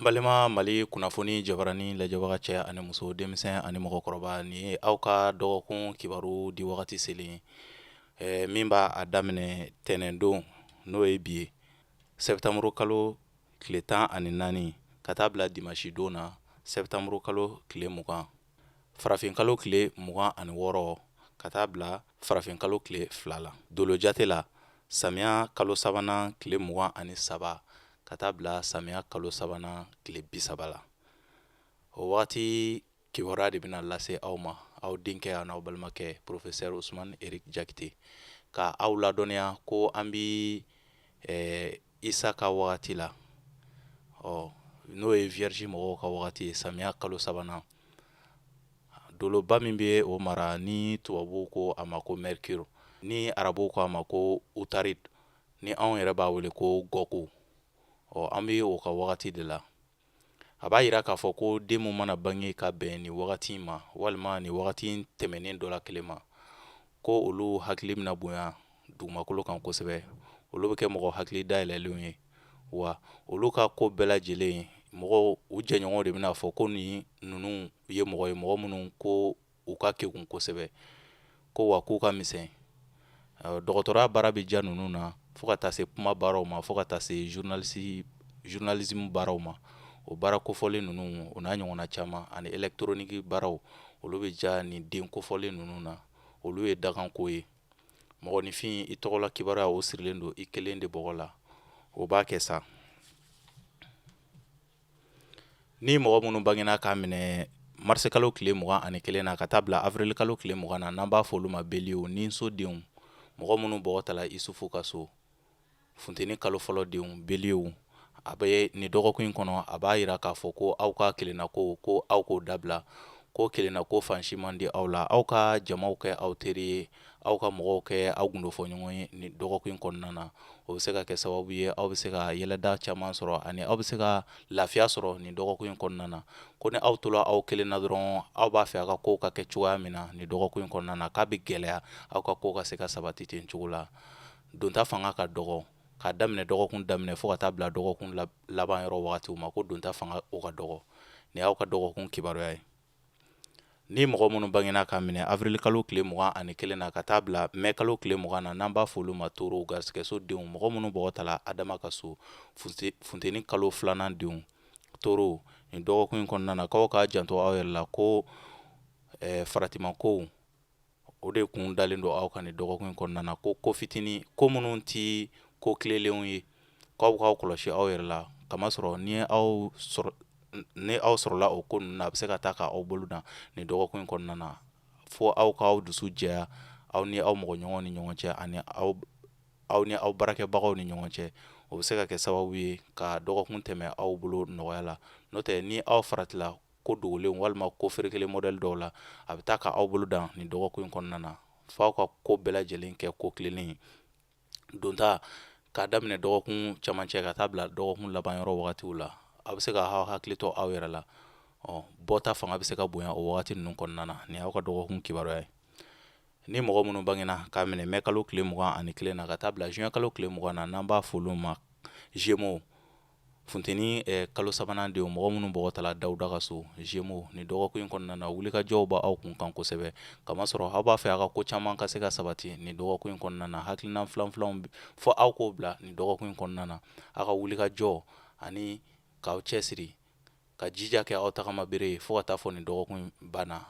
Balima Mali kunnafoni jabarani lajɛbaga cɛ ani muso denmisɛn ani mɔgɔkɔrɔba ni ye aw ka dɔgɔkun kibaru di wagati selen min b'a a daminɛ tɛnɛndon n'o ye bi ye sɛbɛtanburu kalo tile 14 ka taa bila dimanche don na sɛbɛtanburu kalo tile 20 farafin kalo tile 26 ka taa bila farafin kalo tile 2 la dolo jate la samiya kalo sabanan tile 23 ka taa bila samiya kalo sabanan tile 30 la o wagati kibaruya de bɛna lase aw ma aw denkɛ an'aw balimakɛ professeur Usmane Eric Jakite ka aw ladɔnniya ko an bi Isa ka wagati la n'o ye vierge mɔgɔw ka wagati ye samiya kalo sabanan doloba min bɛ o mara ni tubabuw ko a ma ko mercure ni arabuw ko a ma ko utarid ni anw yɛrɛ b'a wele ko gɔko an bɛ o ka wagati de la a b'a yira k'a fɔ ko den min mana bange ka bɛn ni wagati ma walima ni wagati tɛmɛnen dɔ la kelen ma ko olu hakili bɛna bonya dugumakolo kan kosɛbɛ olu bɛ kɛ mɔgɔ hakili dayɛlɛlenw ye wa olu ka ko bɛɛ lajɛlen mɔgɔw u jɛɲɔgɔnw de bɛna fɔ ko ninnu ye mɔgɔ ye mɔgɔ minnu ko u ka kegun kosɛbɛ ko wa k'u ka misɛn dɔgɔtɔrɔya baara bɛ diya ninnu na fo ka taa se kuma baaraw ma fo ka taa se journalisme baaraw ma o baara kofɔlen ninnu o n'a ɲɔgɔnna caman ani électronique baaraw olu bɛ diya nin den kofɔlen ninnu na olu ye dakanko ye mɔgɔninfin i tɔgɔla kibaruya o sirilen don i kelen de bɔgɔ la o b'a kɛ sa ni mɔgɔ minnu bangena k'a minɛ mars kalo tile 21 na ka taa bila avril kalo tile 20 na n'an b'a fɔ olu ma beliw ni sodenw mɔgɔ minnu bɔgɔ tala isufu ka so funteni kalo fɔlɔ denw beliw a bɛ nin dɔgɔkun in kɔnɔ a b'a yira k'a fɔ ko aw ka kelennako ko aw k'o dabila ko kelennako fansi man di aw la aw ka jamaw kɛ aw teri ye aw ka mɔgɔw kɛ aw gundofɔɲɔgɔn ye nin dɔgɔkun in kɔnɔna na o bɛ se ka kɛ sababu ye aw bɛ se ka yɛlɛda caman sɔrɔ ani aw bɛ se ka lafiya sɔrɔ nin dɔgɔkun in kɔnɔna na ko ni aw tola aw kelen na dɔrɔn aw b'a fɛ aw ka kow ka kɛ cogoya min na nin dɔgɔkun in kɔnɔna na k'a bɛ gɛlɛya aw ka kow ka se ka sabati ten cogo la donta fanga ka dɔgɔ k'a daminɛ dɔgɔkun daminɛ fo ka taa bila dɔgɔkun laban yɔrɔ wagatiw ma ko donta fanga o ka dɔgɔ nin y'aw ka dɔgɔkun kibaruya ye ni mɔgɔ minnu bangena ka minɛ avril kalo tile 21 na ka taa bila mai kalo tile 20 na n'an b'a fɔ olu ma toro garisɛgɛso denw mɔgɔ minnu bɔgɔ tala adama ka so funteni kalo 2nan denw toro nin dɔgɔkun in kɔnɔna na k'aw ka janto aw yɛrɛ la ko faratimakow o de kun dalen don aw kan nin dɔgɔkun in kɔnɔna na ko fitini ko minnu ti ko tilelenw ye k'aw k'aw kɔlɔsi aw yɛrɛ la kamasɔrɔ ni aw sɔrɔla o ko ninnu na a bɛ se ka taa k'aw bolo dan nin dɔgɔkun in kɔnɔna na fo aw k'aw dusu jɛya aw ni aw mɔgɔɲɔgɔnw ni ɲɔgɔn cɛ ani aw ni aw baarakɛbagaw ni ɲɔgɔn cɛ o bɛ se ka kɛ sababu ye ka dɔgɔkun tɛmɛ aw bolo nɔgɔya la n'o tɛ ni aw faratila ko dogolenw walima ko ferekelen modèle dɔw la a bɛ taa k'aw bolo dan nin dɔgɔkun in kɔnɔna na fo aw ka ko bɛɛ lajɛlen kɛ ko tilennen donta k'a daminɛ dɔgɔkun camancɛ ka taa bila dɔgɔkun laban yɔrɔ wagatiw la a bɛ se ka aw hakili to aw yɛrɛ la bɔta fanga bɛ se ka bonya o wagati ninnu kɔnɔna na nin y'aw ka dɔgɔkun kibaruya ye ni mɔgɔ minnu bangena k'a minɛ mai kalo tile 21 na ka taa bila juin kalo tile 20 na n'an b'a fɔ olu ma Gémeaux funteni kalo sabanan denw mɔgɔ minnu bɔgɔ tala Dawuda ka so Gémeaux nin dɔgɔkun in kɔnɔna na wulikajɔw b'aw kun kan kosɛbɛ kamasɔrɔ aw b'a fɛ aw ka ko caman ka se ka sabati nin dɔgɔkun in kɔnɔna na hakilina filanfilanw fo aw k'o bila nin dɔgɔkun in kɔnɔna na aw ka wulikajɔ ani k'aw cɛsiri ka jija kɛ aw tagama bere ye fo ka taa fɔ nin dɔgɔkun in banna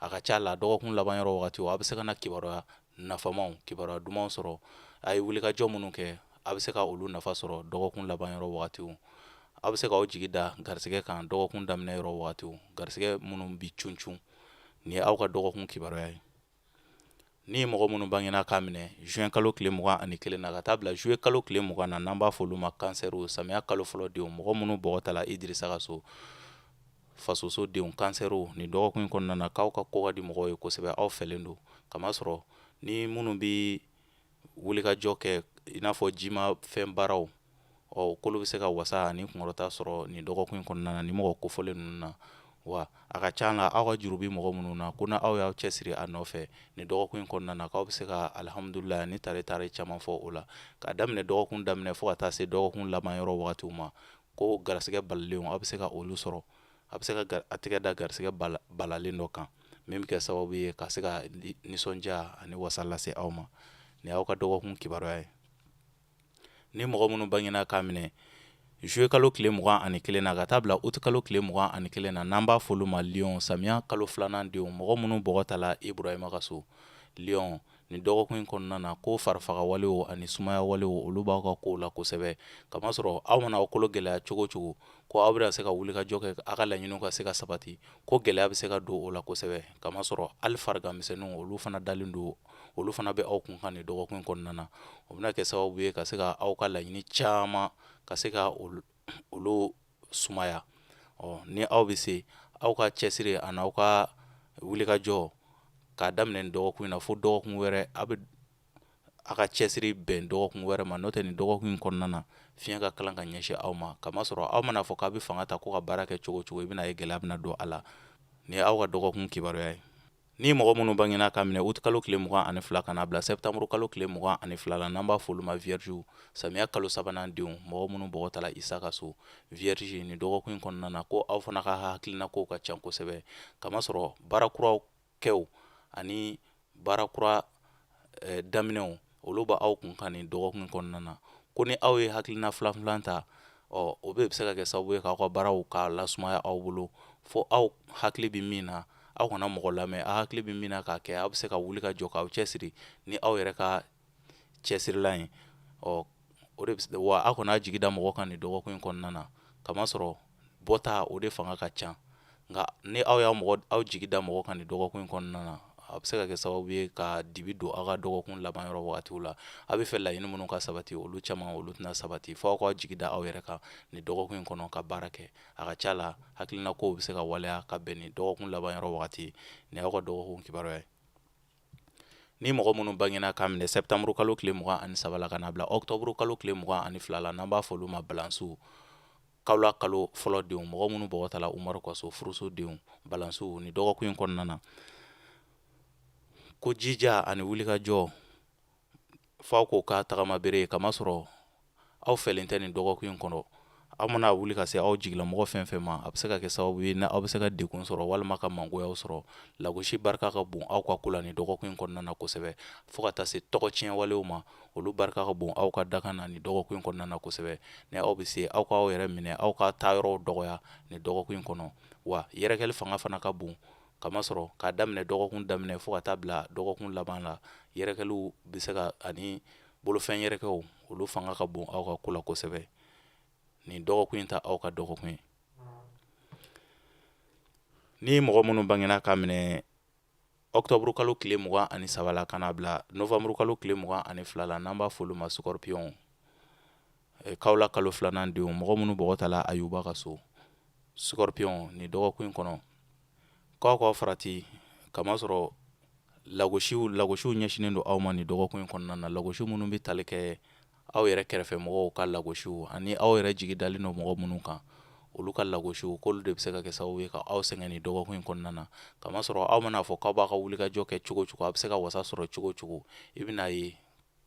a ka ca la dɔgɔkun laban yɔrɔ wagatiw a bɛ se ka na kibaruya nafamaw kibaruya dumanw sɔrɔ a ye wulikajɔ minnu kɛ a bɛ se ka olu nafa sɔrɔ dɔgɔkun laban yɔrɔ wagatiw aw bɛ se k'aw jigi da garisɛgɛ kan dɔgɔkun daminɛ yɔrɔ wagatiw garisɛgɛ minnu bi cuncun nin ye aw ka dɔgɔkun kibaruya ye ni mɔgɔ minnu bangena k'a minɛ juin kalo tile 21 na ka taa bila juillet kalo tile 20 na n'an b'a fɔ olu ma kansɛriw samiya kalo fɔlɔ denw mɔgɔ minnu bɔgɔ tala Idirisa ka so fasoso denw kansɛriw nin dɔgɔkun in kɔnɔna na k'aw ka ko ka di mɔgɔw ye kosɛbɛ aw fɛlen don kamasɔrɔ ni minnu bɛ wulikajɔ kɛ i n'a fɔ jima fɛn baaraw k'olu bɛ se ka wasa ani kunkɔrɔta sɔrɔ nin dɔgɔkun in kɔnɔna na ni mɔgɔ kofɔlen ninnu na wa a ka ca la aw ka juru bɛ mɔgɔ minnu na ko na aw y'aw cɛsiri a nɔfɛ nin dɔgɔkun in kɔnɔna na k'aw bɛ se ka alihamudulilayi ni tare caman fɔ o la k'a daminɛ dɔgɔkun daminɛ fo ka taa se dɔgɔkun laban yɔrɔ wagatiw ma ko garisigɛ balilenw aw bɛ se ka olu sɔrɔ, a bɛ se ka a tɛgɛ da garisigɛ balalen dɔ kan min bɛ kɛ sababu ye ka se ka nisɔndiya ani wasa lase aw ma. Ni aw ka dɔgɔkun kibaruya ye. Ni mɔgɔ minnu bangena k'a minɛ juillet kalo tile 21 na ka taa bila août kalo tile 21 na n'an b'a f'olu ma Lion, samiya kalo 2nan denw, mɔgɔ minnu bɔgɔ tala Iburahima ka so. Lion, nin dɔgɔkun in kɔnɔna na ko farifaga walew ani sumaya walew olu b'aw ka kow la kosɛbɛ, kamasɔrɔ aw mana aw kolo gɛlɛya cogo cogo ko aw bɛna se ka wulikajɔ kɛ aw ka laɲiniw ka se ka sabati, ko gɛlɛya bɛ se ka don o la kosɛbɛ, kamasɔrɔ hali fariganmisɛnninw olu fana dalen don, olu fana bɛ aw kun kan nin dɔgɔkun in kɔnɔna na. O bɛna kɛ sababu ye ka se ka aw ka laɲini caman ka se ka olu sumaya. Ni aw bɛ se aw ka cɛsiri ani aw ka wulikajɔ k'a daminɛ nin dɔgɔkun in na fo dɔgɔkun wɛrɛ, a ka cɛsiri bɛn dɔgɔkun wɛrɛ ma, n'o tɛ nin dɔgɔkun in kɔnɔna na fiɲɛ ka kalan ka ɲɛsin aw ma, kamasɔrɔ aw mana fɔ k'a bɛ fanga ta ko ka baara kɛ cogo cogo i bɛna ye gɛlɛya bɛna don a la. Ni aw ka dɔgɔkun kibaruya ye. Ni mɔgɔ minnu bangena k'a minɛ août kalo tile 22 ka n'a bila septembre kalo tile 22 la n'an b'a f'olu ma vierges, samiya kalo 3nan denw, mɔgɔ minnu bɔgɔ tala Isa ka so. Vierge, nin dɔgɔkun in kɔnɔna na ko aw fana ka hakilina kow ka ca kosɛbɛ, kamasɔrɔ baara kuraw kɛw ani baara kura daminɛw olu bɛ aw kun kan nin dɔgɔkun in kɔnɔna na, ko ni aw ye hakilina filan ta o bɛ se ka kɛ sababu ye k'aw ka baaraw k'a lasumaya aw bolo, fo aw hakili bɛ min na aw kana mɔgɔ lamɛn, aw hakili bɛ min na k'a kɛ aw bɛ se ka wuli ka jɔ k'aw cɛsiri ni aw yɛrɛ ka cɛsirilan ye. O de wa aw kana jigi da mɔgɔ kan nin dɔgɔkun in kɔnɔna na, kamasɔrɔ bɔta o de fanga ka ca, nka ni aw jigi da mɔgɔ kan nin dɔgɔkun in kɔnɔna na a bɛ se ka kɛ sababu ye ka dibi don aw ka dɔgɔkun laban yɔrɔ wagatiw la. A bɛ fɛ laɲini minnu ka sabati olu caman olu tɛna sabati fo aw ka jigi da aw yɛrɛ kan nin dɔgɔkun in kɔnɔ ka baara kɛ, a ka ca la hakilina kow bɛ se ka waleya ka bɛn nin dɔgɔkun laban yɔrɔ wagati ni aw ka dɔgɔkun kibaruya ye. Ni mɔgɔ minnu bangena k'a minɛ septembre kalo tile 23 la ka n'a bila octobre kalo tile 22 la n'an b'a f'olu ma balansiw, kawla kalo fɔlɔ denw, mɔgɔ minnu bɔgɔ tala Umaru ka so furuso denw, balansiw, nin dɔgɔkun in kɔnɔna na ko jija ani wulikajɔ fo aw k'o k'a tagama bere ye, kamasɔrɔ aw fɛlen tɛ nin dɔgɔkun in kɔnɔ, aw mana wuli ka se aw jigilamɔgɔ fɛn fɛn ma a bɛ se ka kɛ sababu ye aw bɛ se ka degun sɔrɔ walima ka mangoyaw sɔrɔ. Lagosi barika ka bon aw ka ko la nin dɔgɔkun in kɔnɔna na kosɛbɛ, fo ka taa se tɔgɔcɛn walew ma, olu barika ka bon aw ka dakan na nin dɔgɔkun in kɔnɔna na kosɛbɛ. Ni aw bɛ se aw k'aw yɛrɛ minɛ aw ka taa yɔrɔw dɔgɔya nin dɔgɔkun in kɔnɔ, wa yɛrɛkɛli fanga fana ka bon, kamasɔrɔ k'a daminɛ dɔgɔkun daminɛ fo ka taa bila dɔgɔkun laban la, yɛrɛkɛliw bɛ se ka ani bolofɛn yɛrɛkɛw olu fanga ka bon aw ka ko la kosɛbɛ. Nin dɔgɔkun in ta aw ka dɔgɔkun ye. Ni mɔgɔ minnu bangena k'a minɛ octobre kalo tile 23 la ka n'a bila novembre kalo tile 22 la n'an b'a f'olu ma scorpion, kawla kalo 2nan denw, mɔgɔ minnu bɔgɔ tala Ayuba ka so. Scorpion, nin dɔgɔkun in kɔnɔ k'aw ka farati, kamasɔrɔ lagosiw ɲɛsinnen don aw ma nin dɔgɔkun in kɔnɔna na, lagosi minnu bɛ tali kɛ aw yɛrɛ kɛrɛfɛ mɔgɔw ka lagosiw ani aw yɛrɛ jigi dalen don mɔgɔ minnu kan olu ka lagosiw, k'olu de bɛ se ka kɛ sababu ye ka aw sɛgɛn nin dɔgɔkun in kɔnɔna na, kamasɔrɔ aw mana fɔ k'aw b'a ka wulikajɔ kɛ cogo cogo a bɛ se ka wasa sɔrɔ cogo cogo i bɛna ye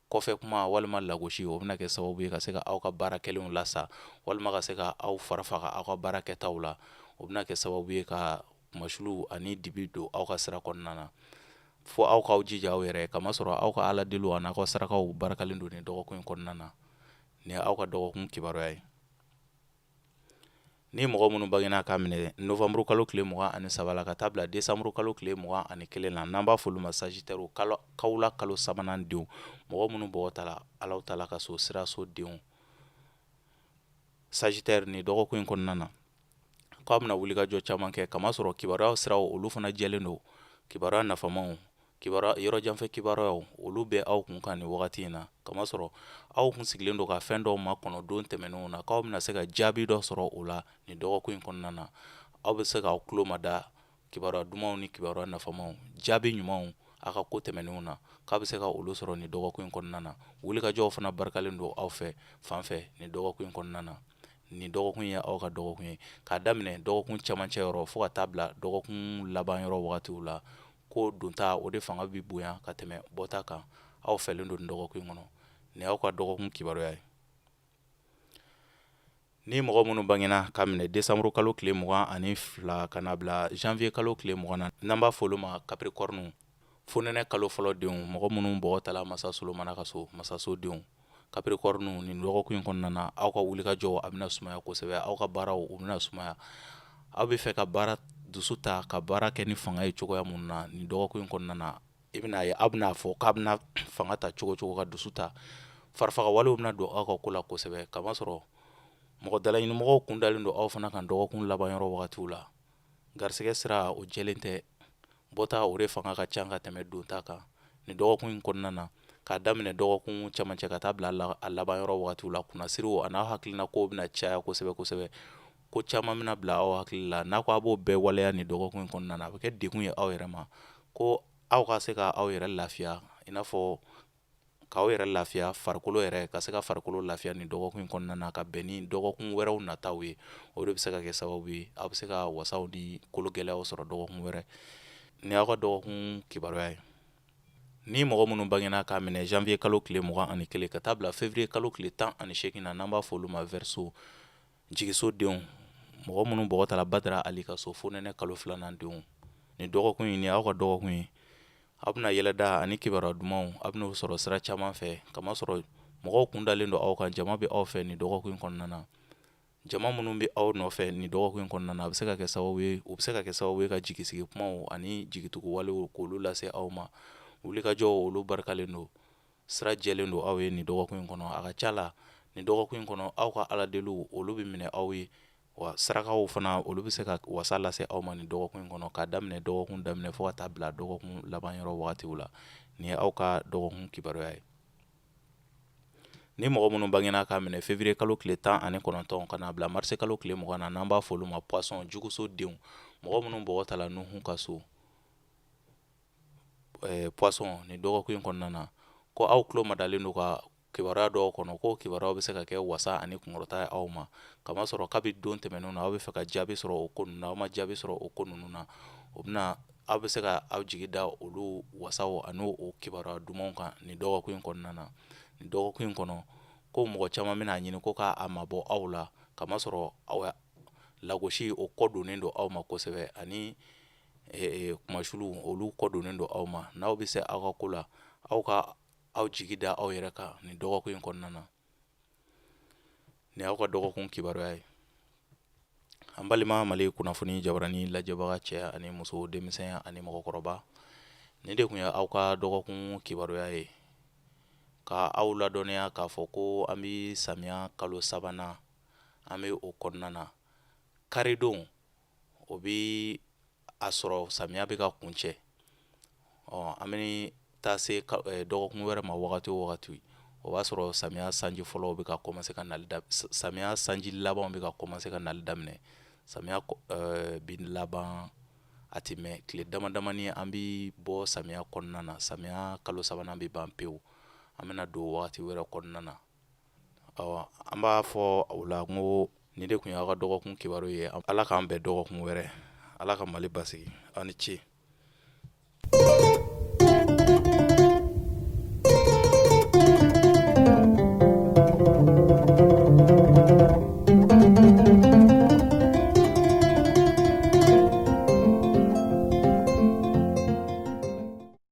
kɔfɛ kuma walima lagosi o bɛna kɛ sababu ye ka se ka aw ka baara kɛlenw lasa walima ka se ka aw farafaga aw ka baara kɛtaw la, o bɛna kɛ sababu ye ka kumasuluw ani dibi don aw ka sira kɔnɔna na, fo aw k'aw jija aw yɛrɛ, kamasɔrɔ aw ka ala deliw ani aw ka sarakaw barakalen don nin dɔgɔkun in kɔnɔna na. Ni aw ka dɔgɔkun kibaruya ye. Ni mɔgɔ minnu bangena k'a minɛ novembre kalo tile 23 la ka taa bila décembre kalo tile 21 la n'an b'a f'olu ma sagittaire, kawla kalo 3nan denw, mɔgɔ minnu bɔgɔ tala Alahu Taala ka so siraso denw. Sagittaire, nin dɔgɔkun in kɔnɔna na k'aw bɛna wulikajɔ caman kɛ, kamasɔrɔ kibaruya siraw olu fana jɛlen don, kibaruya nafamaw, yɔrɔjanfɛ kibaruyaw olu bɛ aw kun kan nin wagati in na, kamasɔrɔ aw kun sigilen don ka fɛn dɔw makɔnɔ don tɛmɛnenw na k'aw bɛna se ka jaabi dɔ sɔrɔ o la nin dɔgɔkun in kɔnɔna na, aw bɛ se k'aw tulo mada kibaruya dumanw ni kibaruya nafamaw, jaabi ɲumanw a ka ko tɛmɛnenw na k'a bɛ se ka olu sɔrɔ nin dɔgɔkun in kɔnɔna na. Wulikajɔw fana barikalen don aw fɛ fan fɛ nin dɔgɔkun in kɔnɔna na. Nin dɔgɔkun ye aw ka dɔgɔkun ye, k'a daminɛ dɔgɔkun cɛmancɛ yɔrɔ fo ka taa bila dɔgɔkun laban yɔrɔ wagatiw la, ko donta o de fanga bɛ bonya ka tɛmɛ bɔta kan, aw fɛlen don nin dɔgɔkun in kɔnɔ. Nin y'aw ka dɔgɔkun kibaruya ye. ni mɔgɔ minnu bangena ka minɛ décembre kalo tile 22 ka na bila janvier kalo tile 20 na n'an b'a fɔ olu ma capricorne fonɛnɛ kalo fɔlɔ denw mɔgɔ minnu bɔgɔ tala masa Solomana ka so masaso denw capricorne nin dɔgɔkun in kɔnɔna na aw ka wulikajɔw a bɛna sumaya kosɛbɛ aw ka baaraw u bɛna sumaya aw bɛ fɛ ka baara dusu ta ka baara kɛ ni fanga ye cogoya mun na nin dɔgɔkun in kɔnɔna na i bɛna ye aw bɛna fɔ k'a bɛna fanga ta cogo cogo ka dusu ta farifaga walew bɛna don aw ka ko la kosɛbɛ kamasɔrɔ mɔgɔ dalaɲinimɔgɔw kun dalen don aw fana kan dɔgɔkun laban yɔrɔ wagatiw la garisɛgɛ sira o jɛlen tɛ bɔta o de fanga ka ca ka tɛmɛ donta kan nin dɔgɔkun in kɔnɔna na k'a daminɛ dɔgɔkun camancɛ ka taa bila a laban yɔrɔ wagatiw la kunnasiriw a n'a hakilina kow bɛna caya kosɛbɛ kosɛbɛ ko caman bɛna bila aw hakili la n'a ko a b'o bɛɛ waleya nin dɔgɔkun in kɔnɔna na a bɛ kɛ degun ye aw yɛrɛ ma ko aw ka se ka aw yɛrɛ lafiya i n'a fɔ k'aw yɛrɛ lafiya farikolo yɛrɛ ka se ka farikolo lafiya nin dɔgɔkun in kɔnɔna na ka bɛn ni dɔgɔkun wɛrɛw nataw ye o de bɛ se ka kɛ sababu ye aw bɛ se ka wasaw ni kolo gɛlɛyaw sɔrɔ dɔgɔkun wɛrɛ ni aw ka dɔgɔkun kibaruya ye ni mɔgɔ minnu bangena k'a minɛ janvier kalo tile 21 ka taa bila février kalo tile 18 na n'an b'a fɔ olu ma verseau jigiso denw mɔgɔ minnu bɔgɔ tala Badara Ali ka so fonɛnɛ kalo 2nan denw nin dɔgɔkun in ni aw ka dɔgɔkun ye aw bɛna yɛlɛda ani kibaruya dumanw aw bɛna sɔrɔ sira caman fɛ kamasɔrɔ mɔgɔw kun dalen don aw kan jama bɛ aw fɛ nin dɔgɔkun in kɔnɔna na jama minnu bɛ aw nɔfɛ nin dɔgɔkun in kɔnɔna na a bɛ se ka kɛ sababu ye u bɛ se ka kɛ sababu ye ka jigisigi kumaw ani jigitugu walew k'olu lase aw ma wulikajɔw olu barikalen don sira jɛlen don aw ye nin dɔgɔkun in kɔnɔ a ka ca la nin dɔgɔkun in kɔnɔ aw ka aladeliw olu bɛ minɛ aw ye wa sarakaw fana olu bɛ se ka wasa lase aw ma nin dɔgɔkun in kɔnɔ k'a daminɛ dɔgɔkun daminɛ fo ka taa bila dɔgɔkun laban yɔrɔ wagatiw la nin ye aw ka dɔgɔkun kibaruya ye ni mɔgɔ minnu bangena k'a minɛ février kalo tile 19 ka na bila mars kalo tile 20 na n'an b'a fɔ olu ma poisson juguso denw mɔgɔ minnu bɔgɔ tala Nuhun ka so poisson nin dɔgɔkun in kɔnɔna na ko aw tulo madalen don ka kibaruya dɔw kɔnɔ ko kibaruyaw bɛ se ka kɛ wasa ani kunkɔrɔta ye aw ma kamasɔrɔ kabi don tɛmɛnenw na aw bɛ fɛ ka jaabi sɔrɔ o ko ninnu na aw ma jaabi sɔrɔ o ko ninnu na o bɛna aw bɛ se ka aw jigi da olu wasaw ani o kibaruya dumanw kan nin dɔgɔkun in kɔnɔna na nin dɔgɔkun in kɔnɔ ko mɔgɔ caman bɛna ɲini ko k'a mabɔ aw la kamasɔrɔ aw lagosi o kɔ donnen don aw ma kosɛbɛ ani kumasulu olu kɔ donnen don aw ma n'aw bɛ se aw ka ko la aw ka aw jigi da aw yɛrɛ kan nin dɔgɔkun in kɔnɔna na nin y'aw ka dɔgɔkun kibaruya ye an balima Mali kunnafoni jabarani lajɛbaga cɛ ani muso denmisɛn ani mɔgɔkɔrɔba nin de tun ye aw ka dɔgɔkun kibaruya ye ka aw ladɔnniya k'a fɔ ko an bɛ samiya kalo 3nan an bɛ o kɔnɔna na karidon o bɛ a sɔrɔ samiya bɛ ka kuncɛ an bɛ taa se dɔgɔkun wɛrɛ ma wagati o wagati o b'a sɔrɔ samiya sanji fɔlɔw bɛ ka commencer ka nali samiya sanji labanw bɛ ka commencer ka nali daminɛ samiya bin laban a tɛ mɛn tile dama damani an bɛ bɔ samiya kɔnɔna na samiya kalo 3nan bɛ ban pewu an bɛna don wagati wɛrɛ kɔnɔna na an b'a fɔ o la n ko nin de tun ye aw ka dɔgɔkun kibaru ye ala k'an bɛn dɔgɔkun wɛrɛ ala ka Mali basigi aw ni ce